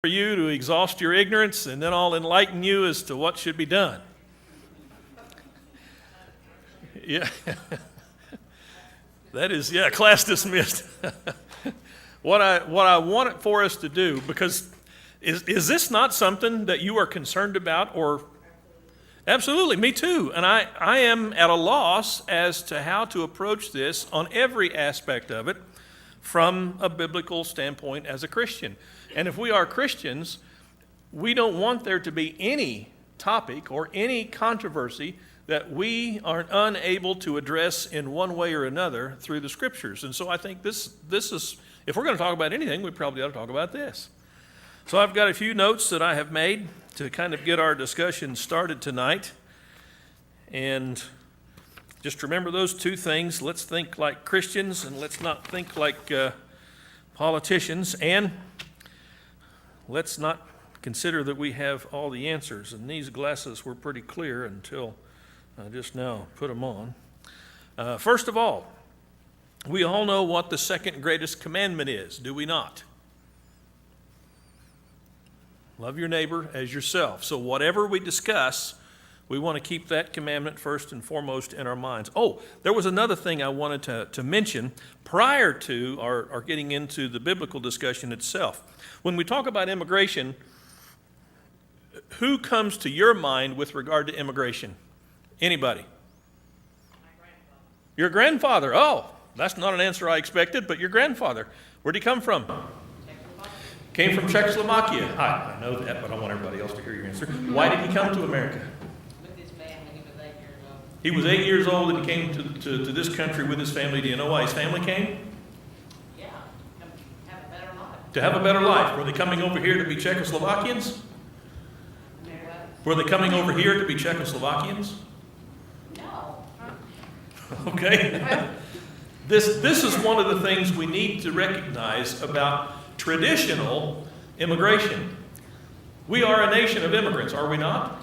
for you to exhaust your ignorance, and then I'll enlighten you as to what should be done. Yeah. That is, class dismissed. What I want it for us to do, because is this not something that you are concerned about? Or absolutely, me too. And I am at a loss as to how to approach this on every aspect of it from a biblical standpoint as a Christian. And if we are Christians, we don't want there to be any topic or any controversy that we are unable to address in one way or another through the Scriptures. And so I think this is, if we're going to talk about anything, we probably ought to talk about this. So I've got a few notes that I have made to kind of get our discussion started tonight. And just remember those two things. Let's think like Christians and let's not think like politicians. And let's not consider that we have all the answers. And these glasses were pretty clear until I just now put them on. First of all, we all know what the second greatest commandment is, do we not? Love your neighbor as yourself. So whatever we discuss, we want to keep that commandment first and foremost in our minds. Oh, there was another thing I wanted to mention prior to our getting into the biblical discussion itself. When we talk about immigration, who comes to your mind with regard to immigration? Anybody? My grandfather. Your grandfather. Oh, that's not an answer I expected, but your grandfather. Where'd he come from? Czechoslovakia. Came from Czechoslovakia. I know that, but I want everybody else to hear your answer. Why did he come to America? With his family, he was 8 years old. He was 8 years old and he came to this country with his family. Do you know why his family came? Yeah, come have a better life. To have a better life. Were they coming over here to be Czechoslovakians? Were they coming over here to be Czechoslovakians? No. Okay. This is one of the things we need to recognize about traditional immigration. We are a nation of immigrants, are we not?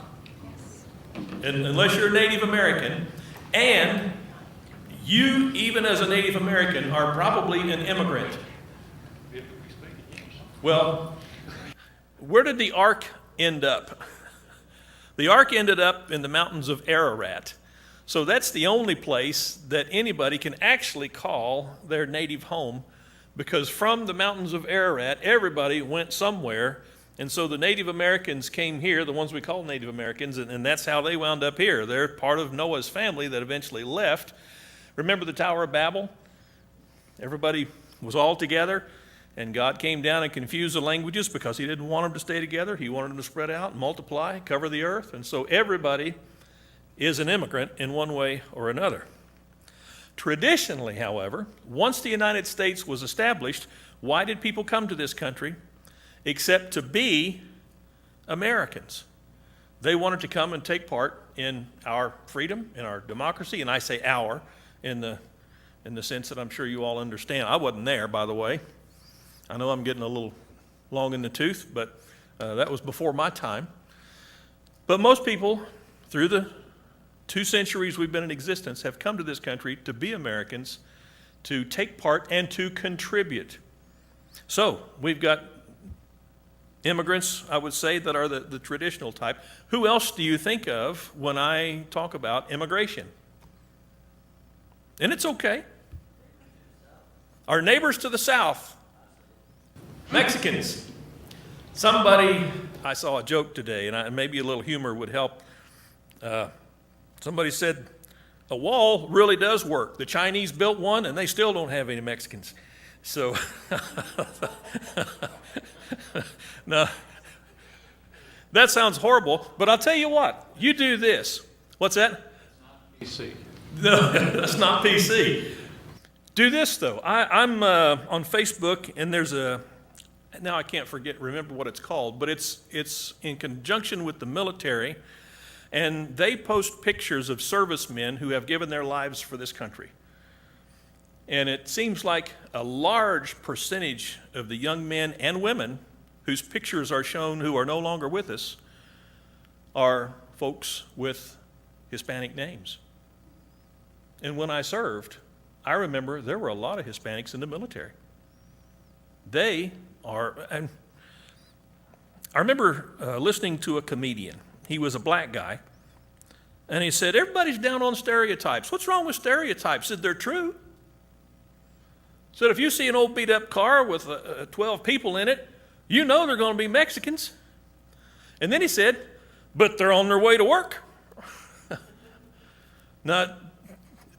And unless you're a Native American, and you, even as a Native American, are probably an immigrant. Well, where did the ark end up? The ark ended up in the mountains of Ararat. So that's the only place that anybody can actually call their native home, because from the mountains of Ararat, everybody went somewhere. And so the Native Americans came here, the ones we call Native Americans, and that's how they wound up here. They're part of Noah's family that eventually left. Remember the Tower of Babel? Everybody was all together, and God came down and confused the languages because he didn't want them to stay together. He wanted them to spread out, multiply, cover the earth. And so everybody is an immigrant in one way or another. Traditionally, however, once the United States was established, why did people come to this country except to be Americans? They wanted to come and take part in our freedom, in our democracy, and I say our in the sense that I'm sure you all understand. I wasn't there, by the way. I know I'm getting a little long in the tooth, but that was before my time. But most people, through the 2 centuries we've been in existence, have come to this country to be Americans, to take part and to contribute. So we've got immigrants, I would say, that are the traditional type. Who else do you think of when I talk about immigration? And it's okay. Our neighbors to the south, Mexicans. Somebody, I saw a joke today, and maybe a little humor would help. Somebody said, a wall really does work. The Chinese built one, and they still don't have any Mexicans. So, no, that sounds horrible, but I'll tell you what, you do this. What's that? That's not PC. No, that's not PC. Do this, though. I'm on Facebook, and there's now I can't remember what it's called, but it's in conjunction with the military, and they post pictures of servicemen who have given their lives for this country. And it seems like a large percentage of the young men and women whose pictures are shown who are no longer with us are folks with Hispanic names. And when I served, I remember there were a lot of Hispanics in the military. They are, and I remember listening to a comedian. He was a black guy. And he said, everybody's down on stereotypes. What's wrong with stereotypes? Said they're true. Said if you see an old beat up car with 12 people in it, you know they're going to be Mexicans. And then he said, but they're on their way to work. Now,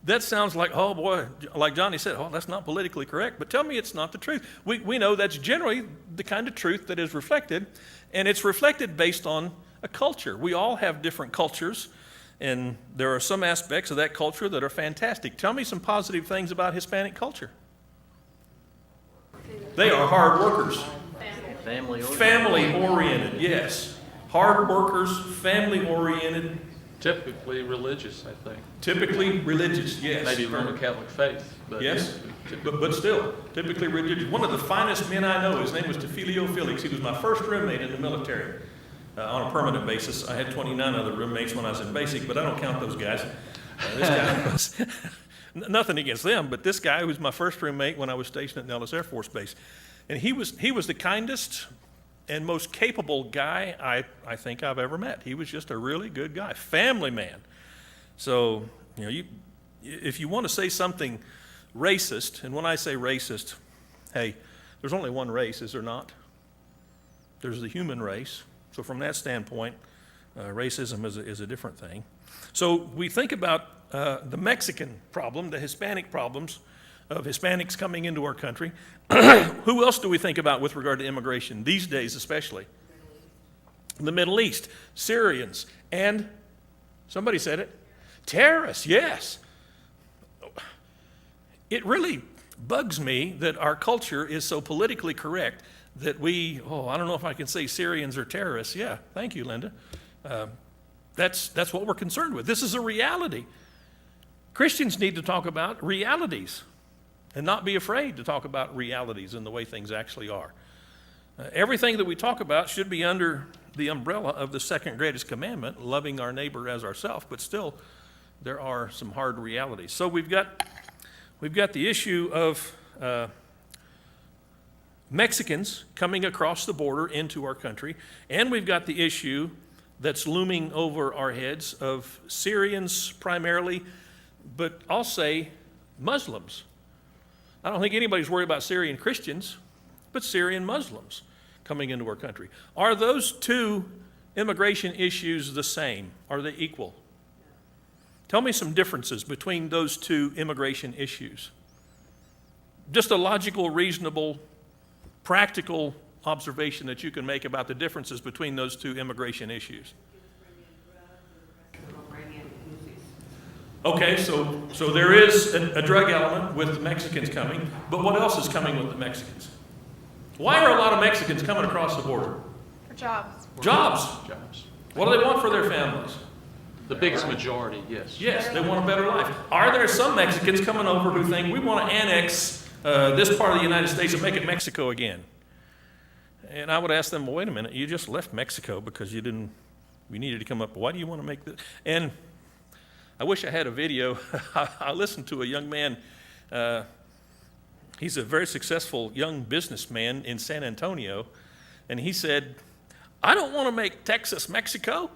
that sounds like, oh boy, like Johnny said, oh, that's not politically correct. But tell me it's not the truth. We know that's generally the kind of truth that is reflected. And it's reflected based on a culture. We all have different cultures. And there are some aspects of that culture that are fantastic. Tell me some positive things about Hispanic culture. They are hard workers. Family oriented, yes. Hard workers, family oriented. Typically religious, I think. Typically religious, yes. Maybe Roman Catholic faith. But yes, but still, typically religious. One of the finest men I know, his name was Tefilio Felix. He was my first roommate in the military. On a permanent basis. I had 29 other roommates when I was in basic, but I don't count those guys. This guy was, nothing against them, but this guy was my first roommate when I was stationed at Nellis Air Force Base. And he was the kindest and most capable guy I think I've ever met. He was just a really good guy, family man. So, if you want to say something racist, and when I say racist, hey, there's only one race, is there not? There's the human race. So from that standpoint, racism is a different thing. So we think about the Mexican problem, the Hispanic problems of Hispanics coming into our country. Who else do we think about with regard to immigration, these days especially? The Middle East, Syrians, and somebody said it, terrorists, yes. It really bugs me that our culture is so politically correct that I don't know if I can say Syrians or terrorists. Yeah, thank you, Linda. That's what we're concerned with. This is a reality. Christians need to talk about realities and not be afraid to talk about realities and the way things actually are. Everything that we talk about should be under the umbrella of the second greatest commandment, loving our neighbor as ourselves, but still there are some hard realities. So we've got the issue of Mexicans coming across the border into our country, and we've got the issue that's looming over our heads of Syrians primarily, but I'll say Muslims. I don't think anybody's worried about Syrian Christians, but Syrian Muslims coming into our country. Are those two immigration issues the same? Are they equal? Tell me some differences between those two immigration issues. Just a logical, reasonable, practical observation that you can make about the differences between those two immigration issues. Okay, so there is a drug element with the Mexicans coming, but what else is coming with the Mexicans? Why are a lot of Mexicans coming across the border? For jobs. Jobs. What do they want for their families? The biggest majority, yes. Yes, they want a better life. Are there some Mexicans coming over who think we want to annex this part of the United States and make it Mexico again? And I would ask them, well, wait a minute, you just left Mexico because we needed to come up. Why do you want to make this? And I wish I had a video. I listened to a young man. He's a very successful young businessman in San Antonio. And he said, I don't want to make Texas Mexico.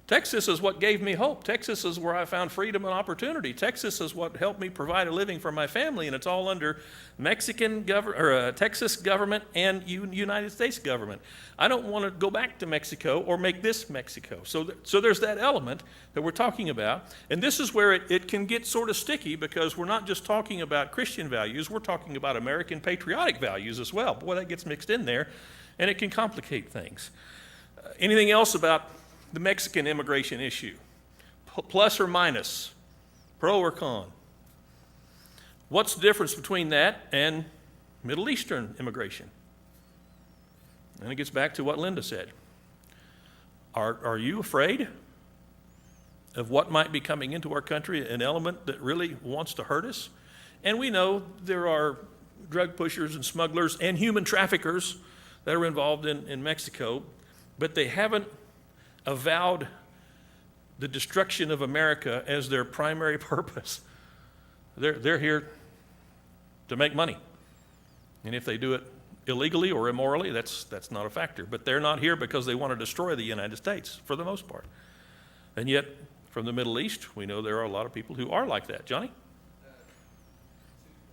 Texas is what gave me hope. Texas is where I found freedom and opportunity. Texas is what helped me provide a living for my family, and it's all under Texas government and United States government. I don't want to go back to Mexico or make this Mexico. So there's that element that we're talking about, and this is where it can get sort of sticky because we're not just talking about Christian values, we're talking about American patriotic values as well. Boy, that gets mixed in there, and it can complicate things. Anything else about the Mexican immigration issue? Plus or minus? Pro or con? What's the difference between that and Middle Eastern immigration? And it gets back to what Linda said. Are you afraid of what might be coming into our country, an element that really wants to hurt us? And we know there are drug pushers and smugglers and human traffickers that are involved in Mexico, but they haven't avowed the destruction of America as their primary purpose. They're here to make money. And if they do it illegally or immorally, that's not a factor. But they're not here because they want to destroy the United States, for the most part. And yet, from the Middle East, we know there are a lot of people who are like that. Johnny? 2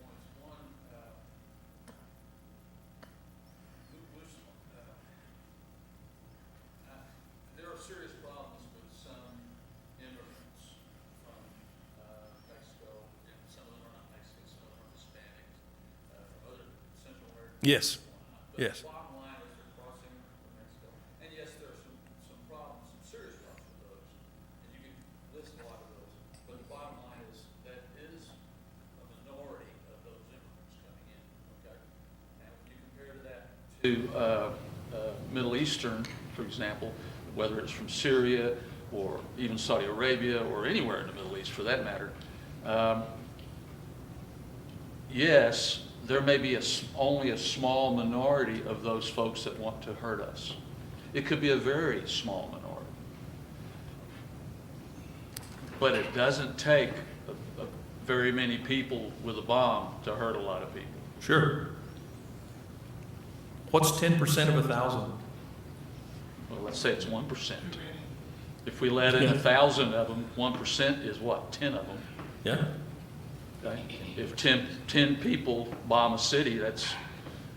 points. One, there are serious problems with some immigrants from Mexico, and some of them are not Mexican, some of them are Hispanics, from other Central American. Yes. But Yes. the bottom line is they're crossing from Mexico. And yes, there are some problems, some serious problems with those, and you can list a lot of those. But the bottom line is that is a minority of those immigrants coming in, okay? And when you compare to that to Middle Eastern, for example, whether it's from Syria or even Saudi Arabia or anywhere in the Middle East for that matter, yes, there may be only a small minority of those folks that want to hurt us. It could be a very small minority. But it doesn't take very many people with a bomb to hurt a lot of people. Sure. What's 10% of 1,000? Well, let's say it's 1%. If we let in 1,000 of them, 1% is what, 10 of them? Yeah. Okay? If 10 people bomb a city, that's,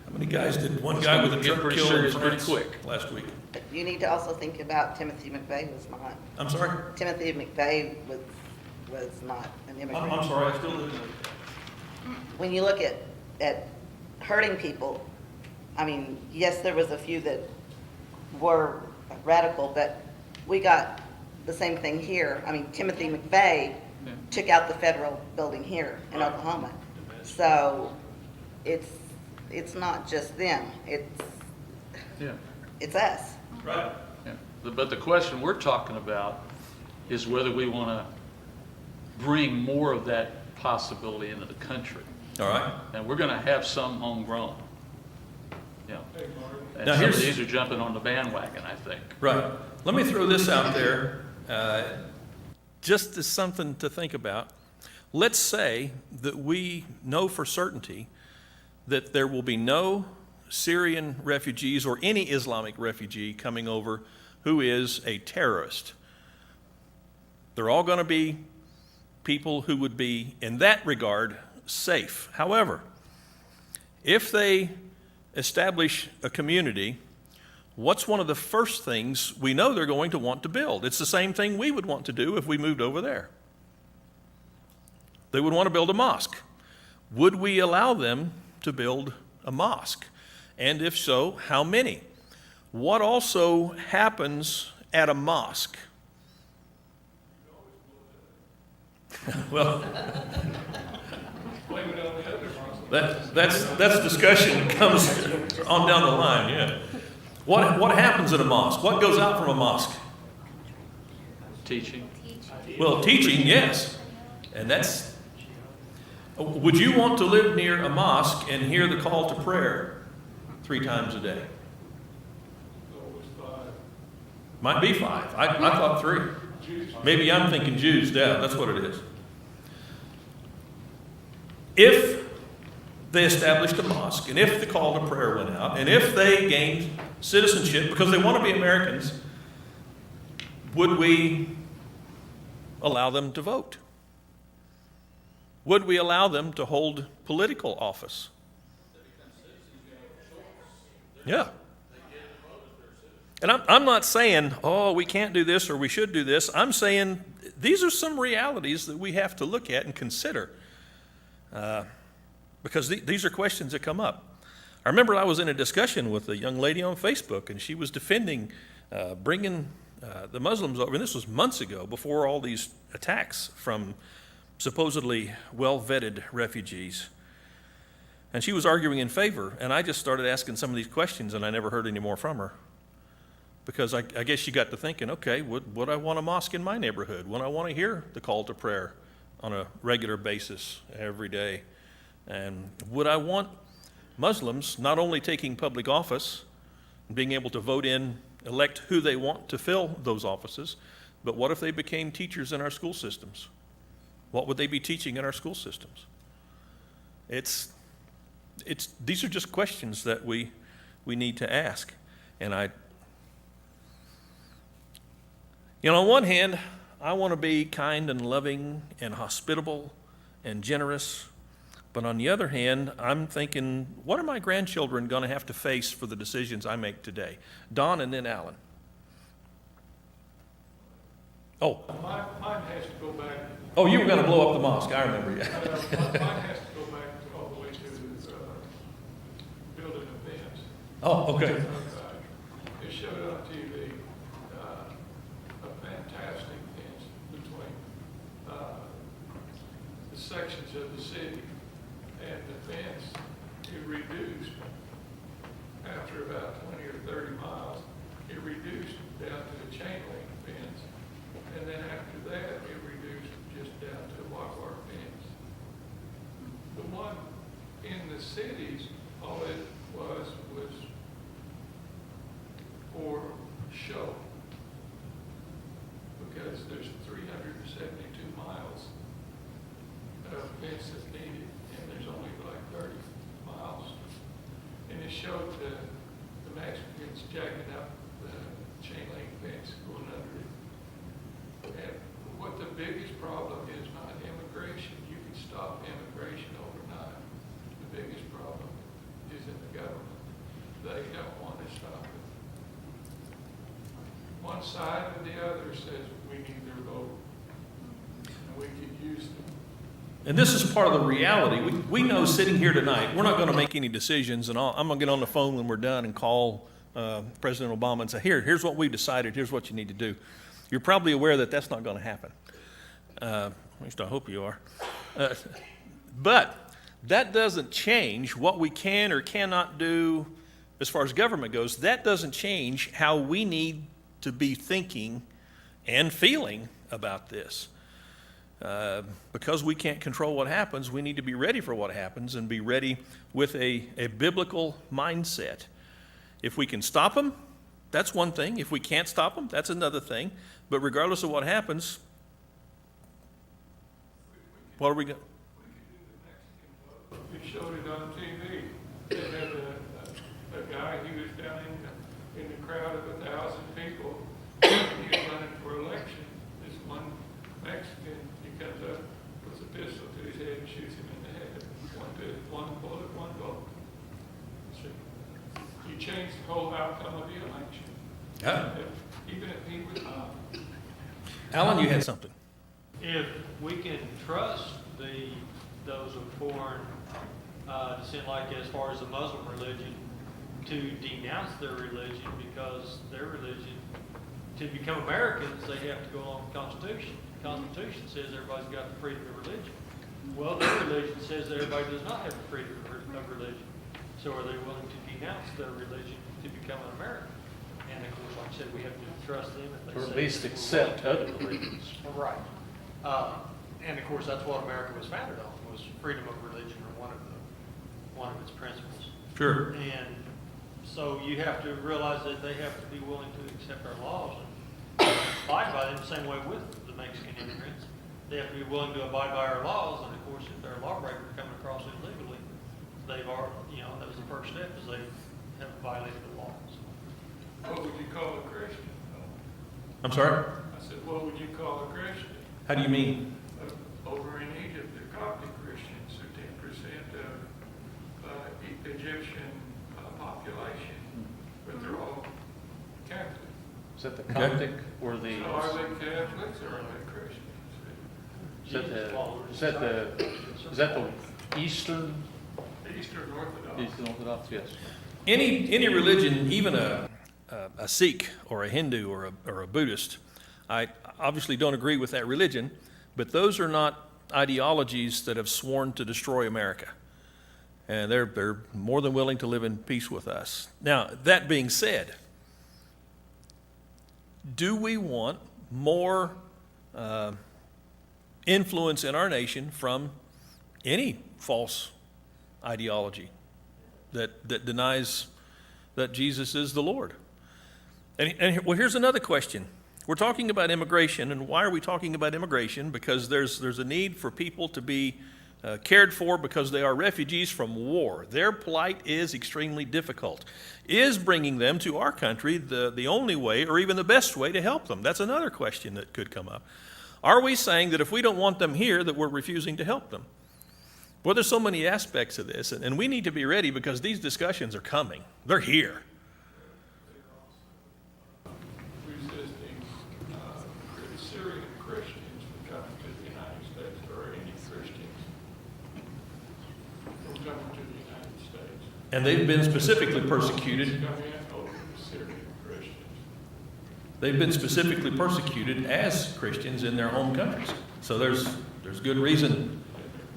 How many guys did one It's guy gonna with a get truck pretty kill in serious pretty France quick. last week? But you need to also think about Timothy McVeigh was not. I'm sorry? Timothy McVeigh was not an immigrant. I'm sorry, I still didn't know. When you look at hurting people, I mean, yes, there was a few that were radical, but we got the same thing here. I mean, Timothy McVeigh took out the federal building here in Oklahoma. So it's not just them, yeah. it's us. Right. Yeah. But the question we're talking about is whether we want to bring more of that possibility into the country. All right. And we're going to have some homegrown. You know. And Now some of here's- these are jumping on the bandwagon, I think. Right. Let me throw this out there, just as something to think about. Let's say that we know for certainty that there will be no Syrian refugees or any Islamic refugee coming over who is a terrorist. They're all going to be people who would be, in that regard, safe. However, if they establish a community, what's one of the first things we know they're going to want to build? It's the same thing we would want to do if we moved over there. They would want to build a mosque. Would we allow them to build a mosque? And if so, how many? What also happens at a mosque? Well, that's discussion that comes on down the line, yeah. What happens at a mosque? What goes out from a mosque? Teaching. Well, teaching, yes. And that's, would you want to live near a mosque and hear the call to prayer 3 times a day? Might be 5. I thought 3. Maybe I'm thinking Jews. Yeah, that's what it is. If they established a mosque, and if the call to prayer went out, and if they gained citizenship because they want to be Americans, would we allow them to vote? Would we allow them to hold political office? Yeah. And I'm not saying, oh, we can't do this or we should do this. I'm saying these are some realities that we have to look at and consider. Because these are questions that come up. I remember I was in a discussion with a young lady on Facebook, and she was defending bringing the Muslims over. And this was months ago, before all these attacks from supposedly well-vetted refugees. And she was arguing in favor, and I just started asking some of these questions, and I never heard any more from her. Because I guess she got to thinking, okay, would I want a mosque in my neighborhood? Would I want to hear the call to prayer on a regular basis every day? And would I want Muslims not only taking public office, being able to vote in, elect who they want to fill those offices, but what if they became teachers in our school systems? What would they be teaching in our school systems? It's these are just questions that we need to ask. And on one hand, I want to be kind and loving and hospitable and generous. But on the other hand, I'm thinking, what are my grandchildren going to have to face for the decisions I make today? Don and then Alan. Oh, Mine has to go back, you were going to blow up the mosque. I remember you. mine has to go back all the way to building a fence. Oh, okay. It showed on TV, a fantastic fence between, the sections of the city, and the fence, it reduced after about 20 or 30 miles, it reduced down to the chain link fence. And then after that, it reduced just down to a barbed wire fence. The one in the cities, all it was for show. Because there's 372 miles of fence that's needed, and there's only like 30 miles. And it showed the Mexicans jacking up the chain link fence going under it. And what the biggest problem is not immigration. You can stop immigration overnight. The biggest problem is in the government. They don't want to stop it. One side or the other says we need their vote, and we could use them. And this is part of the reality. We know sitting here tonight, we're not going to make any decisions, and I'm going to get on the phone when we're done and call President Obama and say, here's what we've decided, here's what you need to do. You're probably aware that that's not going to happen. At least I hope you are. But that doesn't change what we can or cannot do as far as government goes. That doesn't change how we need to be thinking and feeling about this. Because we can't control what happens, we need to be ready for what happens and be ready with a biblical mindset. If we can stop them, that's one thing. If we can't stop them, that's another thing. But regardless of what happens, what are we going? We showed it on TV. They had a guy, he was down in the crowd of 1,000 people, and he was running for election. This one Mexican, he comes up, puts a pistol to his head and shoots him in the head. One bullet, one vote. So you changed the whole outcome of the election. Yeah. Even if he was not. Alan, you had something. If we can trust those of foreign descent, like as far as the Muslim religion, to denounce their religion, because their religion, to become Americans, they have to go along with the Constitution. The Constitution says everybody's got the freedom of religion. Well, their religion says that everybody does not have the freedom of religion. So are they willing to denounce their religion to become an American? And of course, like I said, we have to trust them if they Or say at least that we're accept willing other religions. to. Right. And of course, that's what America was founded on, was freedom of religion, or one of its principles. Sure. And so you have to realize that they have to be willing to accept our laws and abide by them the same way with the Mexican immigrants. They have to be willing to abide by our laws, and of course, if they're a lawbreaker coming across illegally, they've already, that was the first step, is they have violated the laws. What would you call a Christian? I'm sorry? I said, what would you call a Christian? How do you mean? Over in Egypt, the Coptic Christians are 10% of Egyptian population, but they're all Catholic. Is that the Coptic or the, So are they Catholics or are they Christians? is that the Eastern Eastern Orthodox. Eastern Orthodox? Yes. Any religion, even a Sikh or a Hindu or a Buddhist, I obviously don't agree with that religion, but those are not ideologies that have sworn to destroy America. And they're more than willing to live in peace with us. Now, that being said, do we want more influence in our nation from any false ideology that denies that Jesus is the Lord? And well, here's another question. We're talking about immigration, and why are we talking about immigration? Because there's a need for people to be cared for because they are refugees from war. Their plight is extremely difficult. Is bringing them to our country the only way or even the best way to help them? That's another question that could come up. Are we saying that if we don't want them here, that we're refusing to help them? Well, there's so many aspects of this, and we need to be ready because these discussions are coming. They're here. Resisting Syrian Christians from coming to the United States, or any Christians from coming to the United States. And they've been specifically persecuted. Come in over the Syrian Christians. They've been specifically persecuted as Christians in their home countries. So there's good reason.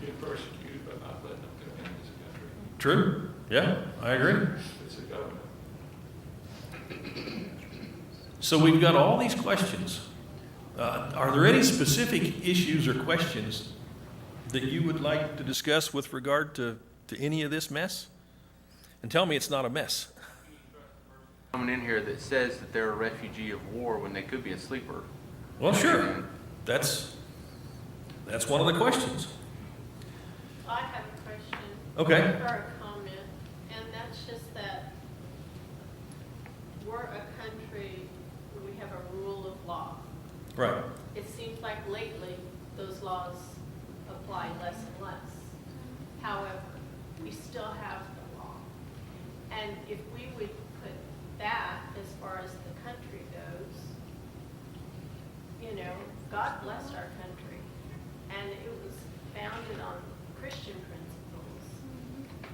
They've been persecuted by not letting them come in this country. True. Yeah, I agree. It's a government. So we've got all these questions. Are there any specific issues or questions that you would like to discuss with regard to any of this mess? And tell me it's not a mess. Someone in here that says that they're a refugee of war when they could be a sleeper. Well, sure. That's one of the questions. I have a question. Okay. Or a comment, and that's just that we're a country where we have a rule of law. Right. It seems like lately those laws apply less and less. However, we still have the law. And if we would put that as far as the country goes, you know, God blessed our country, and it was founded on Christian principles.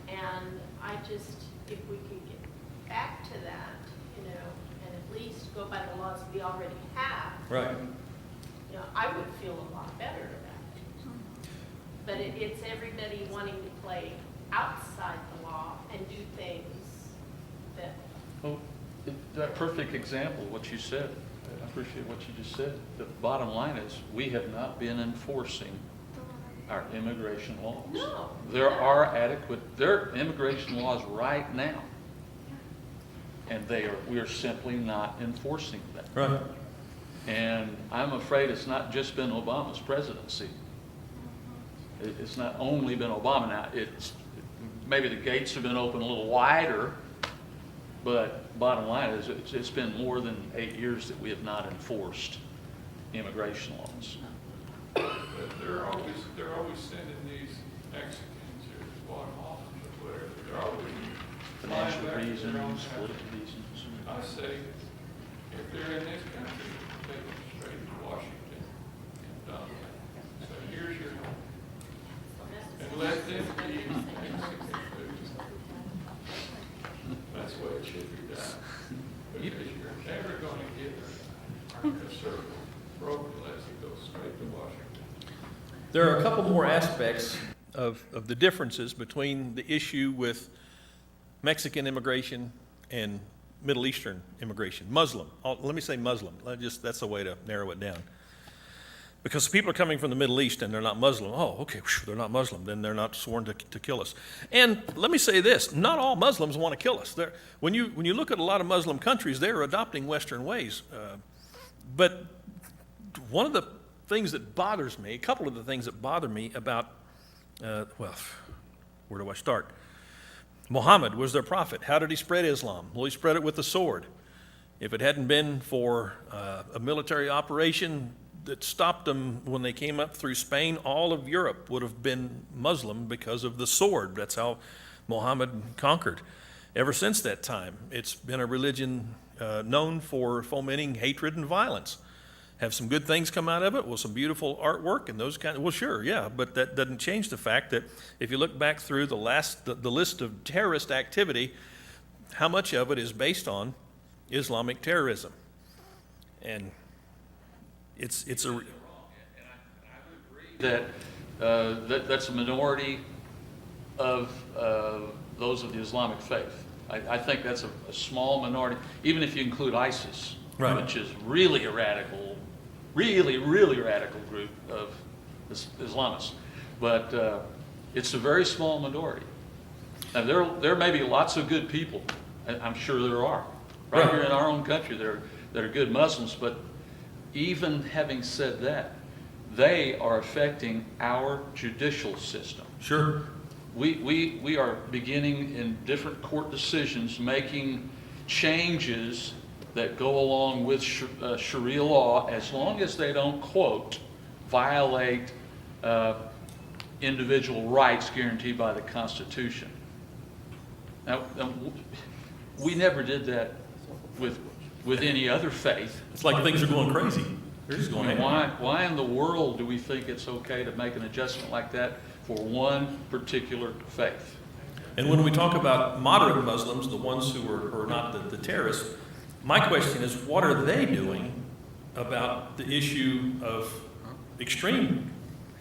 And I just, if we could get back to that, you know, and at least go by the laws we already have, Right. you know, I would feel a lot better about it. But it's everybody wanting to play outside the law and do things that, Well, that perfect example, what you said, I appreciate what you just said. The bottom line is, we have not been enforcing our immigration laws. No. There are immigration laws right now. And we are simply not enforcing them. Right. And I'm afraid it's not just been Obama's presidency. It's not only been Obama. Now, maybe the gates have been open a little wider, but bottom line is it's been more than 8 years that we have not enforced immigration laws. But they're always sending these Mexicans or Guatemalans or whatever, they're always Financial flying back to their own reasons, country. political reasons. I say, if they're in this country, take them straight to Washington and dump them. So here's your home. And let them eat Mexican food. That's the way it should be done. Because you're never gonna get a circle broken unless it goes straight to Washington. There are a couple more aspects of the differences between the issue with Mexican immigration and Middle Eastern immigration. Muslim. Let me say Muslim. That's the way to narrow it down. Because people are coming from the Middle East and they're not Muslim. Oh, okay, they're not Muslim. Then they're not sworn to kill us. And let me say this, not all Muslims want to kill us. When you look at a lot of Muslim countries, they're adopting Western ways. But one of the things that bothers me, a couple of the things that bother me about, where do I start? Muhammad was their prophet. How did he spread Islam? Well, he spread it with the sword. If it hadn't been for a military operation that stopped them when they came up through Spain, all of Europe would have been Muslim because of the sword. That's how Muhammad conquered. Ever since that time, it's been a religion known for fomenting hatred and violence. Have some good things come out of it? Well, some beautiful artwork and those kind of, well, sure, yeah, but that doesn't change the fact that if you look back through the list of terrorist activity, how much of it is based on Islamic terrorism? And it's a... That's a minority of those of the Islamic faith. I think that's a small minority, even if you include ISIS, Right. which is really a radical, really radical group of Islamists. But it's a very small minority. Now, there may be lots of good people, I'm sure there are, right here in our own country that are good Muslims, but even having said that, they are affecting our judicial system. Sure. We are beginning in different court decisions, making changes that go along with Sharia law, as long as they don't, quote, violate individual rights guaranteed by the Constitution. Now, we never did that with any other faith. It's like things are going crazy. They're just going Why in the world do we think it's okay to make an adjustment like that for one particular faith? And when we talk about moderate Muslims, the ones who are not the terrorists, my question is, what are they doing about the issue of extreme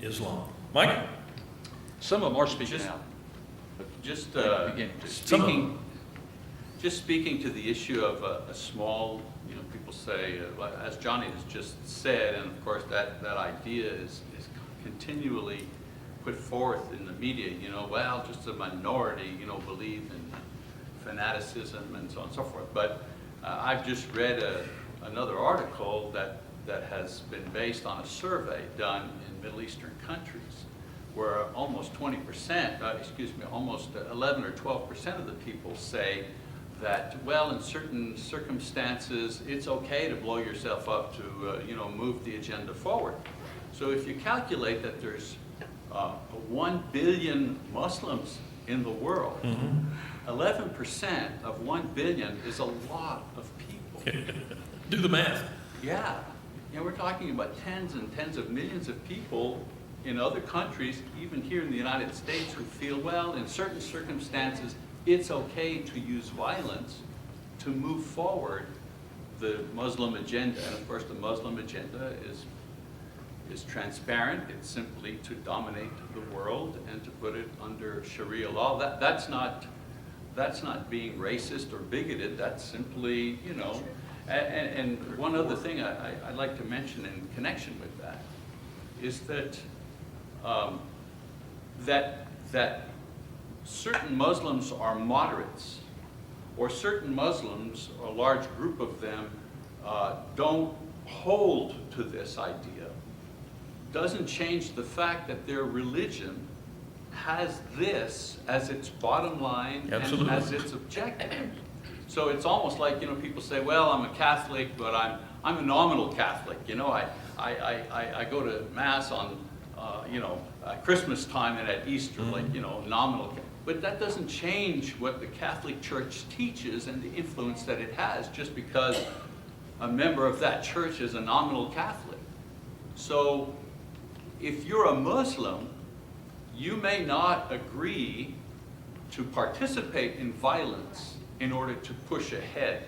Islam? Mike? Some of them are speaking out. Just Beginning to. speaking to the issue of a small, people say, as Johnny has just said, and of course that idea is continually put forth in the media, well, just a minority, believe in fanaticism and so on and so forth. But I've just read another article that has been based on a survey done in Middle Eastern countries, where almost 20%, almost 11 or 12% of the people say that, well, in certain circumstances, it's okay to blow yourself up to, move the agenda forward. So if you calculate that there's 1 billion Muslims in the world, 11% of 1 billion is a lot of people. Do the math. Yeah. We're talking about tens and tens of millions of people in other countries, even here in the United States, who feel, well, in certain circumstances, it's okay to use violence to move forward the Muslim agenda. And of course, the Muslim agenda is transparent. It's simply to dominate the world and to put it under Sharia law. That's not being racist or bigoted. That's simply, And one other thing I'd like to mention in connection with that is that that certain Muslims are moderates, or certain Muslims, or a large group of them, don't hold to this idea, doesn't change the fact that their religion has this as its bottom line. Absolutely. And as its objective. So it's almost like, people say, well, I'm a Catholic, but I'm a nominal Catholic. I go to Mass on, Christmas time and at Easter, nominal. But that doesn't change what the Catholic Church teaches and the influence that it has just because a member of that church is a nominal Catholic. So if you're a Muslim, you may not agree to participate in violence in order to push ahead.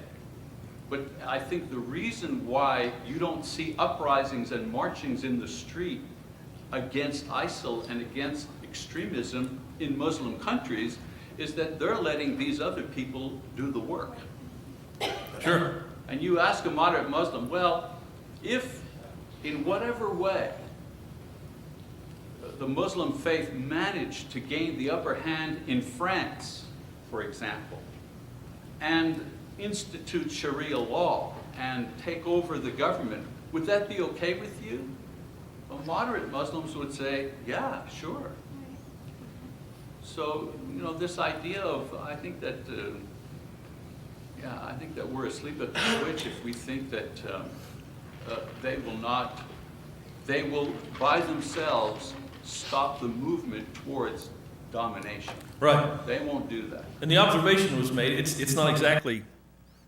But I think the reason why you don't see uprisings and marchings in the street against ISIL and against extremism in Muslim countries is that they're letting these other people do the work. Sure. And you ask a moderate Muslim, well, if in whatever way the Muslim faith managed to gain the upper hand in France, for example, and institute Sharia law and take over the government, would that be okay with you? Well, moderate Muslims would say, yeah, sure. So, this idea of, I think that we're asleep at the switch if we think that they will by themselves stop the movement towards domination. Right. They won't do that. And the observation was made, it's not exactly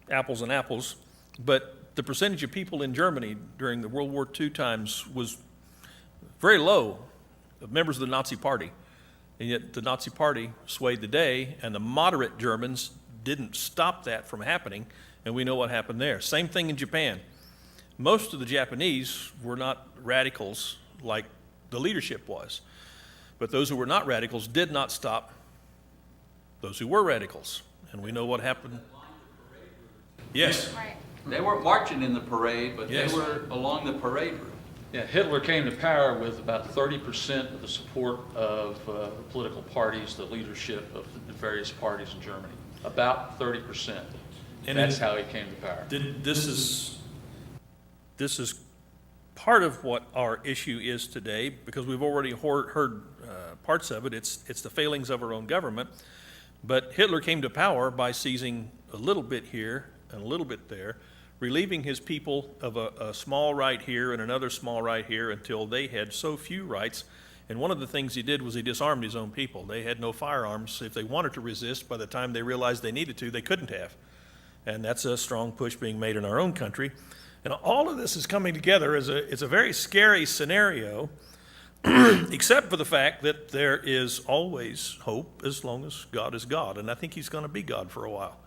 apples and apples, but the percentage of people in Germany during the World War II times was very low, of members of the Nazi Party. And yet the Nazi Party swayed the day, and the moderate Germans didn't stop that from happening, and we know what happened there. Same thing in Japan. Most of the Japanese were not radicals like the leadership was, but those who were not radicals did not stop those who were radicals, and we know what happened. Yes. Right. They weren't marching in the parade, but Yes. they were along the parade route. Yeah, Hitler came to power with about 30% of the support of the political parties, the leadership of the various parties in Germany. About 30%. And That's how he came to power. This is part of what our issue is today, because we've already heard parts of it. It's the failings of our own government. But Hitler came to power by seizing a little bit here and a little bit there, relieving his people of a small right here and another small right here until they had so few rights. And one of the things he did was he disarmed his own people. They had no firearms. If they wanted to resist, by the time they realized they needed to, they couldn't have. And that's a strong push being made in our own country. And all of this is coming together as it's a very scary scenario, except for the fact that there is always hope as long as God is God. And I think he's going to be God for a while.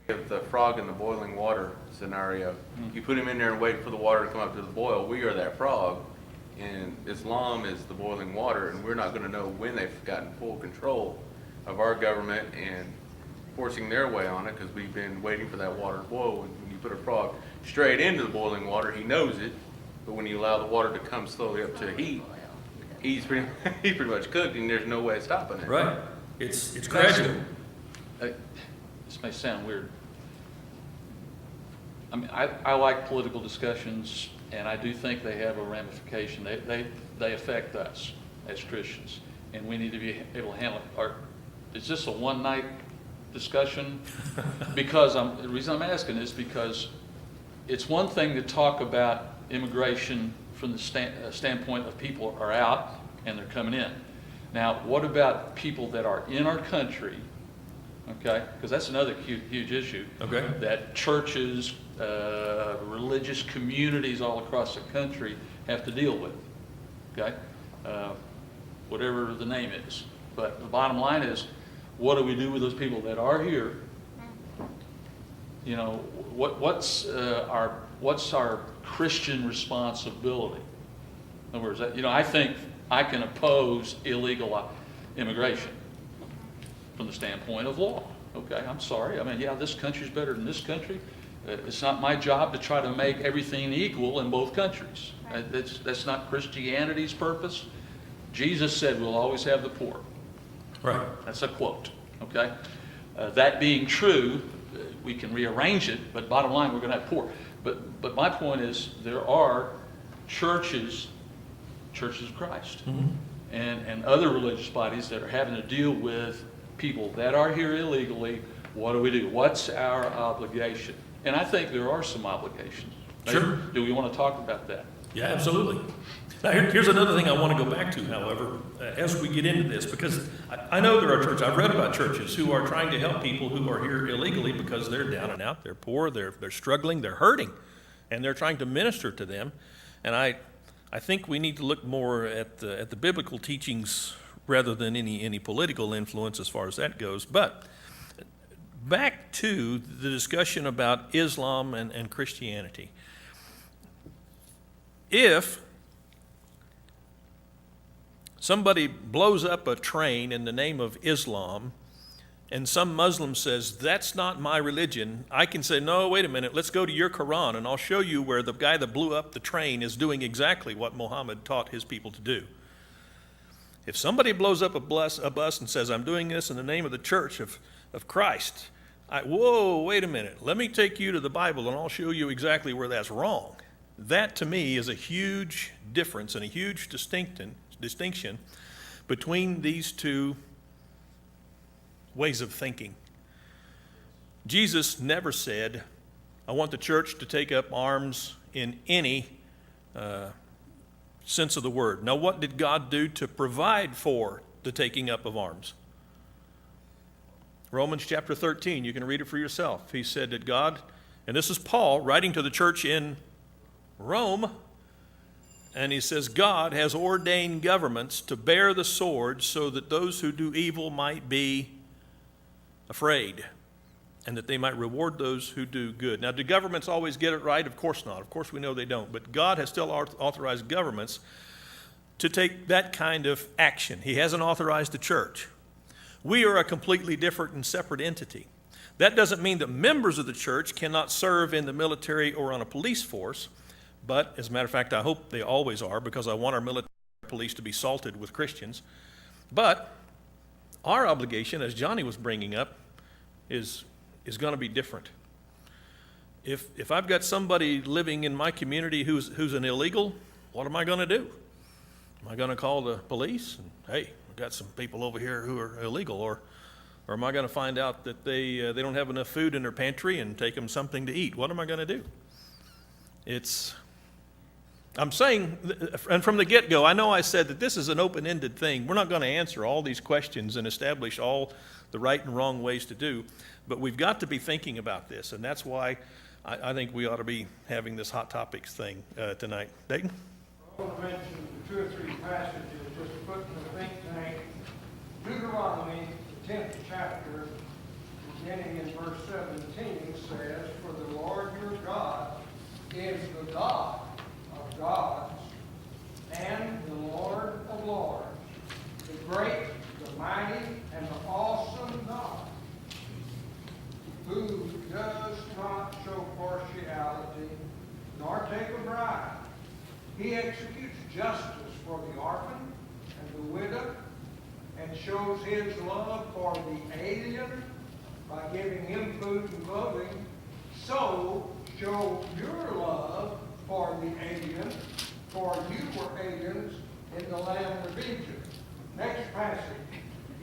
Of the frog in the boiling water scenario, you put him in there and wait for the water to come up to the boil. We are that frog, and Islam is the boiling water, and we're not going to know when they've gotten full control of our government and forcing their way on it, because we've been waiting for that water to boil. When you put a frog straight into the boiling water, he knows it, but when you allow the water to come slowly up to heat, he's pretty much cooked, and there's no way of stopping it. Right. It's gradual. This may sound weird. I mean, I like political discussions, and I do think they have a ramification. They affect us as Christians, and we need to be able to handle it. Is this a one-night discussion? Because the reason I'm asking is because it's one thing to talk about immigration from the standpoint of people are out and they're coming in. Now, what about people that are in our country? Okay, because that's another huge issue. Okay. That churches, religious communities all across the country have to deal with. Okay, whatever the name is. But the bottom line is, what do we do with those people that are here? You know, what's our Christian responsibility? In other words, I think I can oppose illegal immigration from the standpoint of law. Okay, I'm sorry. I mean, yeah, this country's better than this country. It's not my job to try to make everything equal in both countries. That's not Christianity's purpose. Jesus said we'll always have the poor. Right. That's a quote. Okay. That being true, we can rearrange it, but bottom line, we're going to have poor. But my point is, there are churches of Christ, and other religious bodies that are having to deal with people that are here illegally. What do we do? What's our obligation? And I think there are some obligations. Sure. Do we want to talk about that? Yeah, absolutely. Now, here's another thing I want to go back to, however, as we get into this, because I know there are churches, I've read about churches who are trying to help people who are here illegally because they're down and out, they're poor, they're struggling, they're hurting, and they're trying to minister to them. And I think we need to look more at the biblical teachings rather than any political influence as far as that goes. But back to the discussion about Islam and Christianity. If somebody blows up a train in the name of Islam and some Muslim says, that's not my religion, I can say, no, wait a minute, let's go to your Quran and I'll show you where the guy that blew up the train is doing exactly what Muhammad taught his people to do. If somebody blows up a bus and says, I'm doing this in the name of the Church of Christ, whoa, wait a minute, let me take you to the Bible and I'll show you exactly where that's wrong. That to me is a huge difference and a huge distinction between these two ways of thinking. Jesus never said, I want the church to take up arms in any sense of the word. Now, what did God do to provide for the taking up of arms? Romans chapter 13, you can read it for yourself. He said that God, and this is Paul writing to the church in Rome, and he says, God has ordained governments to bear the sword so that those who do evil might be afraid, and that they might reward those who do good. Now, do governments always get it right? Of course not. Of course we know they don't. But God has still authorized governments to take that kind of action. He hasn't authorized the church. We are a completely different and separate entity. That doesn't mean that members of the church cannot serve in the military or on a police force. But, as a matter of fact, I hope they always are, because I want our military police to be salted with Christians. But our obligation, as Johnny was bringing up, is going to be different. If I've got somebody living in my community who's an illegal, what am I going to do? Am I going to call the police and, hey, I've got some people over here who are illegal, or am I going to find out that they don't have enough food in their pantry and take them something to eat? What am I going to do? I'm saying, and from the get-go, I know I said that this is an open-ended thing. We're not going to answer all these questions and establish all the right and wrong ways to do, but we've got to be thinking about this, and that's why I think we ought to be having this Hot Topics thing tonight. Dayton? I want to mention 2 or 3 passages just put in the think tank. Deuteronomy, the 10th chapter, beginning in verse 17, says, "For the Lord your God is the God of gods and the Lord of lords, the great, the mighty, and the awesome God, who does not show partiality, nor take a bribe. He executes justice for the orphan and the widow, and shows his love for the alien by giving him food and clothing. So show your love for the alien, for you were aliens in the land of Egypt." Next passage,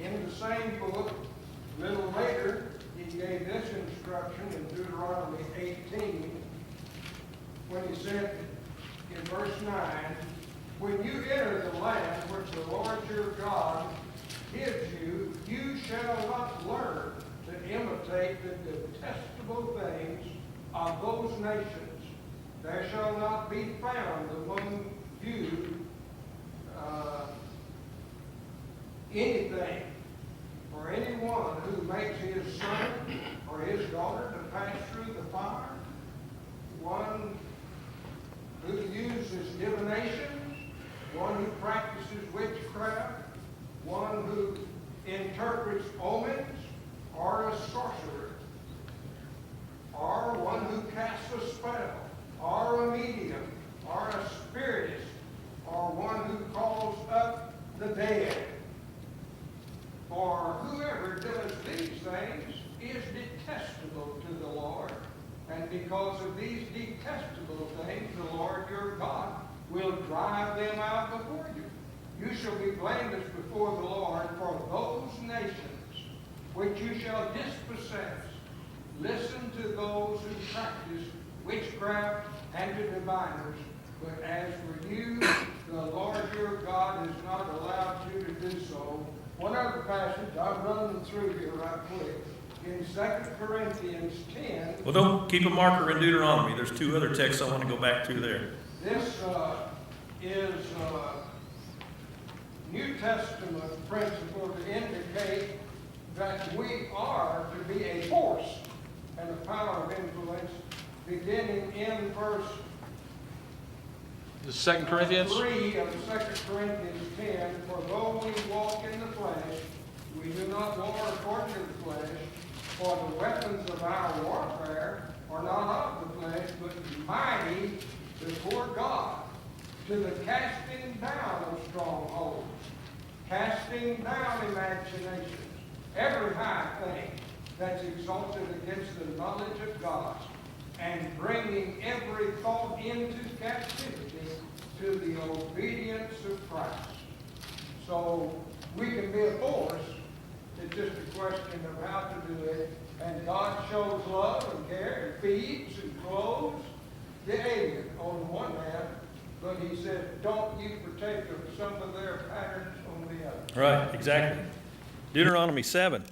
in the same book, a little later, he gave this instruction in Deuteronomy 18, when he said in verse 9, "When you enter the land which the Lord your God gives you, you shall not learn to imitate the detestable things of those nations. There shall not be found among you anything or anyone who makes his son or his daughter to pass through the fire, one who uses divination, one who practices witchcraft, one who interprets omens, or a sorcerer, or one who casts a spell, or a medium, or a spiritist, or one who calls up the dead. For whoever does these things is detestable to the Lord. And because of these detestable things, the Lord your God will drive them out before you. You shall be blameless before the Lord for those nations which you shall dispossess. Listen to those who practice witchcraft and to diviners. But as for you, the Lord your God has not allowed you to do so." One other passage, I'm running through here right quick. In 2 Corinthians 10. Well, don't keep a marker in Deuteronomy. There's 2 other texts I want to go back to there. This is New Testament principle to indicate that we are to be a force and a power of influence, beginning in verse 2 Corinthians? 3 of 2 Corinthians 10. "For though we walk in the flesh, we do not war according to the flesh, for the weapons of our warfare are not of the flesh, but mighty before God, to the casting down of strongholds, casting down imaginations, every high thing that's exalted against the knowledge of God, and bringing every thought into captivity to the obedience of Christ." So we can be a force. It's just a question of how to do it. And God shows love and care and feeds and clothes the alien on the one hand, but he said, don't you partake of some of their patterns on the other. Right, exactly. Deuteronomy 7.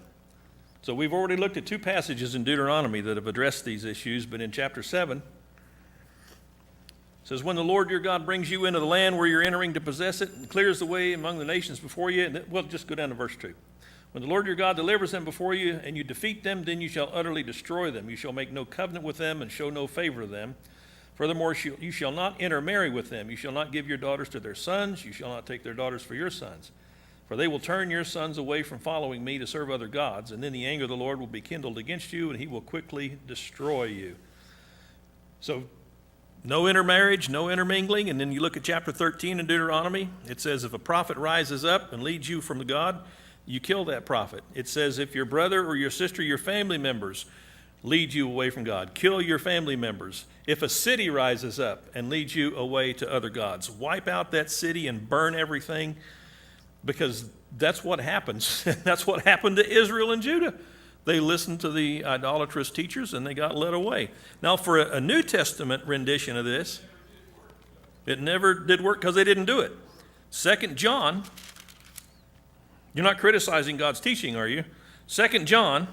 So we've already looked at 2 passages in Deuteronomy that have addressed these issues, but in chapter 7, it says, "When the Lord your God brings you into the land where you're entering to possess it, and clears the way among the nations before you," and well, just go down to verse 2. "When the Lord your God delivers them before you, and you defeat them, then you shall utterly destroy them. You shall make no covenant with them, and show no favor to them. Furthermore, you shall not intermarry with them. You shall not give your daughters to their sons. You shall not take their daughters for your sons. For they will turn your sons away from following me to serve other gods, and then the anger of the Lord will be kindled against you, and he will quickly destroy you." So, no intermarriage, no intermingling. And then you look at chapter 13 in Deuteronomy. It says, if a prophet rises up and leads you from God, you kill that prophet. It says, if your brother or your sister, your family members lead you away from God. Kill your family members. If a city rises up and leads you away to other gods, wipe out that city and burn everything, because that's what happens. That's what happened to Israel and Judah. They listened to the idolatrous teachers and they got led away. Now, for a New Testament rendition of this, it never did work because they didn't do it. 2 John, you're not criticizing God's teaching, are you? 2 John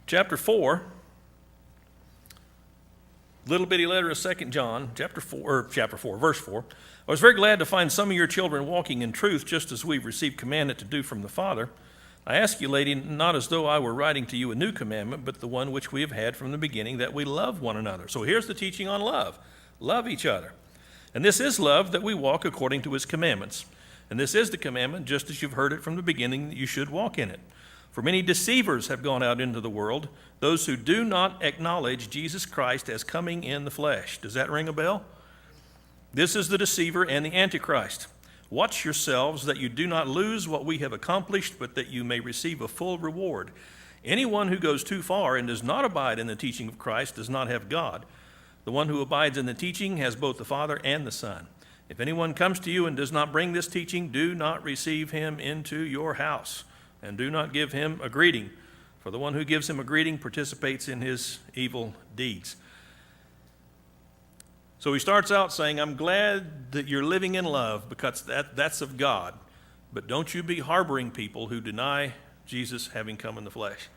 chapter 4, little bitty letter of 2 John, chapter 4, verse 4. I was very glad to find some of your children walking in truth, just as we've received commandment to do from the Father. I ask you, lady, not as though I were writing to you a new commandment, but the one which we have had from the beginning, that we love one another. So here's the teaching on love. Love each other. And this is love, that we walk according to his commandments. And this is the commandment, just as you've heard it from the beginning, that you should walk in it. For many deceivers have gone out into the world, those who do not acknowledge Jesus Christ as coming in the flesh. Does that ring a bell? This is the deceiver and the antichrist. Watch yourselves that you do not lose what we have accomplished, but that you may receive a full reward. Anyone who goes too far and does not abide in the teaching of Christ does not have God. The one who abides in the teaching has both the Father and the Son. If anyone comes to you and does not bring this teaching, do not receive him into your house, and do not give him a greeting, for the one who gives him a greeting participates in his evil deeds. So he starts out saying, I'm glad that you're living in love, because that's of God. But don't you be harboring people who deny Jesus having come in the flesh.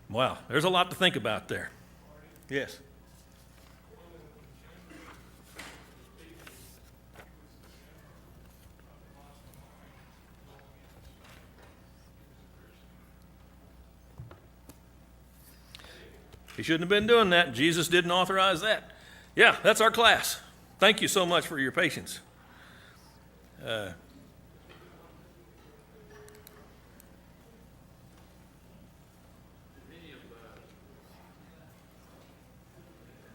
Wow, there's a lot to think about there. Yes. He shouldn't have been doing that. Jesus didn't authorize that. Yeah, that's our class. Thank you so much for your patience.